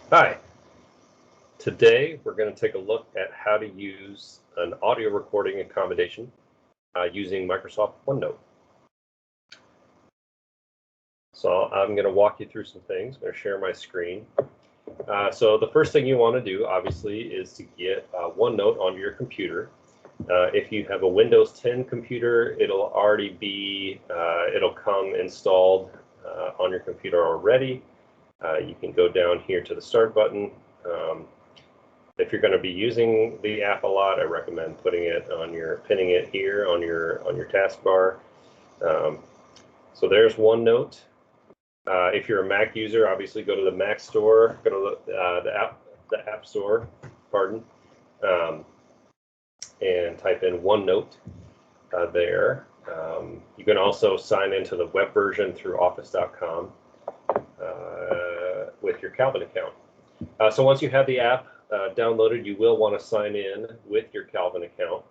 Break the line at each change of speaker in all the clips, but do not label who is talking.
Hi, today we're going to take a look at how to use an audio recording accommodation using Microsoft OneNote. So I'm going to walk you through some things. I'm going to share my screen. So the first thing you want to do, obviously, is to get OneNote onto your computer. If you have a Windows 10 computer, it'll already be, it'll come installed on your computer already. You can go down here to the Start button. If you're going to be using the app a lot, I recommend putting it on pinning it here on your taskbar. So there's OneNote. If you're a Mac user, obviously go to the Mac store, go to the App Store, pardon, and type in OneNote there. You can also sign into the web version through office.com with your Calvin account. So once you have the app downloaded, you will want to sign in with your Calvin account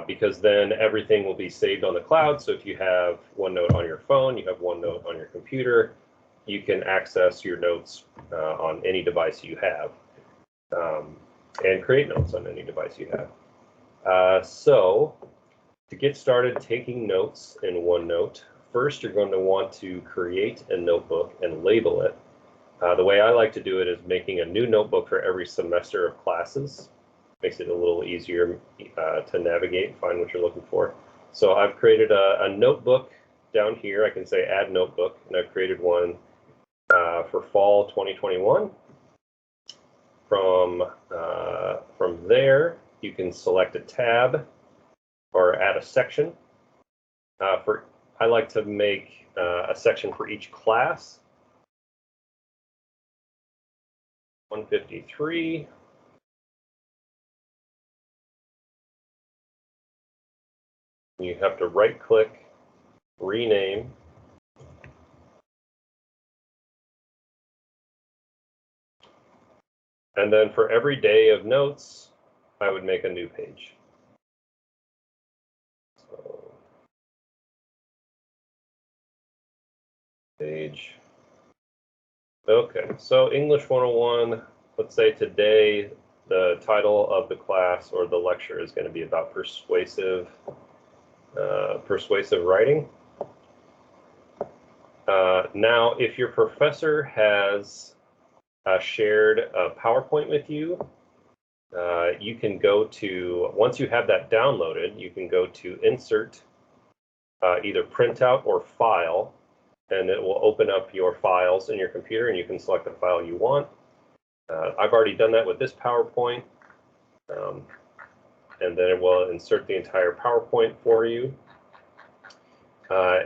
because then everything will be saved on the cloud. So if you have OneNote on your phone, you have OneNote on your computer, you can access your notes on any device you have and create notes on any device you have. So to get started taking notes in OneNote, first you're going to want to create a notebook and label it. The way I like to do it is making a new notebook for every semester of classes. Makes it a little easier to navigate and find what you're looking for. So I've created a notebook down here. I can say add notebook, and I've created one for fall 2021. From there, you can select a tab or add a section. I like to make a section for each class. 153. You have to right-click, rename. And then for every day of notes, I would make a new page. So, page. Okay, so English 101, let's say today the title of the class or the lecture is going to be about persuasive writing. Now, if your professor has shared a PowerPoint with you, you can go to, once you have that downloaded, you can go to Insert, either Printout or File, and it will open up your files in your computer, and you can select the file you want. I've already done that with this PowerPoint, and then it will insert the entire PowerPoint for you.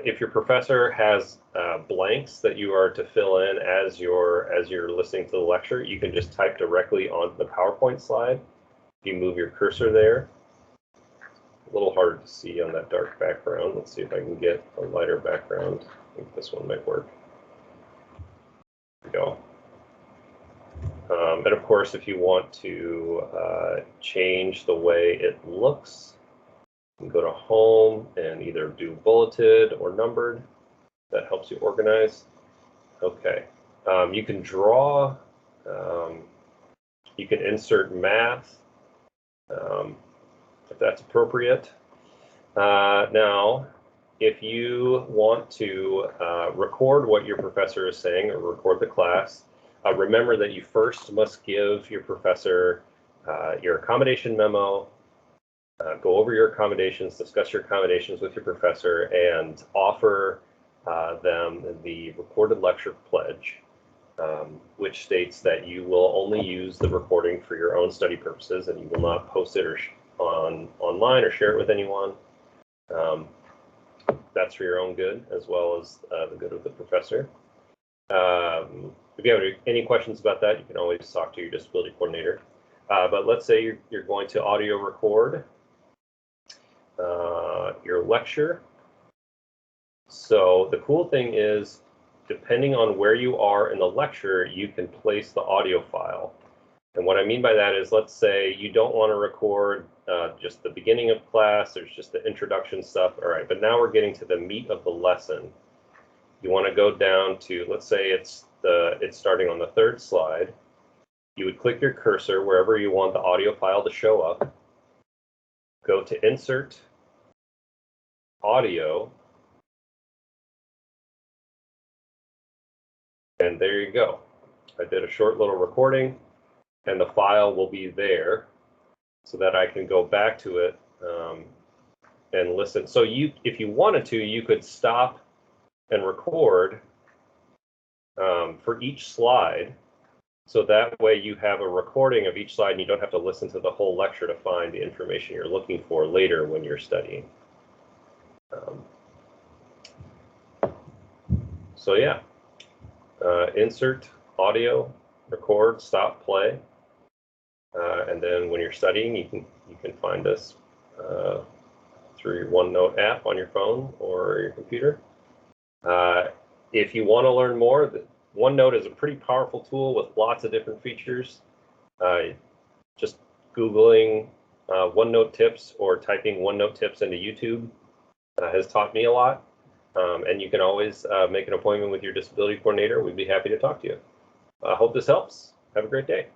If your professor has blanks that you are to fill in as you're listening to the lecture, you can just type directly onto the PowerPoint slide. If you move your cursor there, a little harder to see on that dark background. Let's see if I can get a lighter background. I think this one might work. There we go. And of course, if you want to change the way it looks, you can go to Home and either do bulleted or numbered. That helps you organize. Okay. You can draw. You can insert math if that's appropriate. Now, if you want to record what your professor is saying or record the class, remember that you first must give your professor your accommodation memo, go over your accommodations, discuss your accommodations with your professor, and offer them the recorded lecture pledge, which states that you will only use the recording for your own study purposes and you will not post it or online or share it with anyone. That's for your own good as well as the good of the professor. If you have any questions about that, you can always talk to your disability coordinator. But let's say you're going to audio record your lecture. So the cool thing is, depending on where you are in the lecture, you can place the audio file. And what I mean by that is, let's say you don't want to record just the beginning of class, there's just the introduction stuff. All right, but now we're getting to the meat of the lesson. you want to go down to, let's say it's starting on the third slide. You would click your cursor wherever you want the audio file to show up. Go to Insert, Audio, and there you go. I did a short little recording, and the file will be there so that I can go back to it and listen. So if you wanted to, you could stop and record for each slide. So that way you have a recording of each slide and you don't have to listen to the whole lecture to find the information you're looking for later when you're studying. So yeah, insert, audio, record, stop, play. And then when you're studying, you can find us through your OneNote app on your phone or your computer. If you want to learn more, OneNote is a pretty powerful tool with lots of different features. Just Googling OneNote tips or typing OneNote tips into YouTube has taught me a lot. And you can always make an appointment with your disability coordinator. We'd be happy to talk to you. I hope this helps. Have a great day.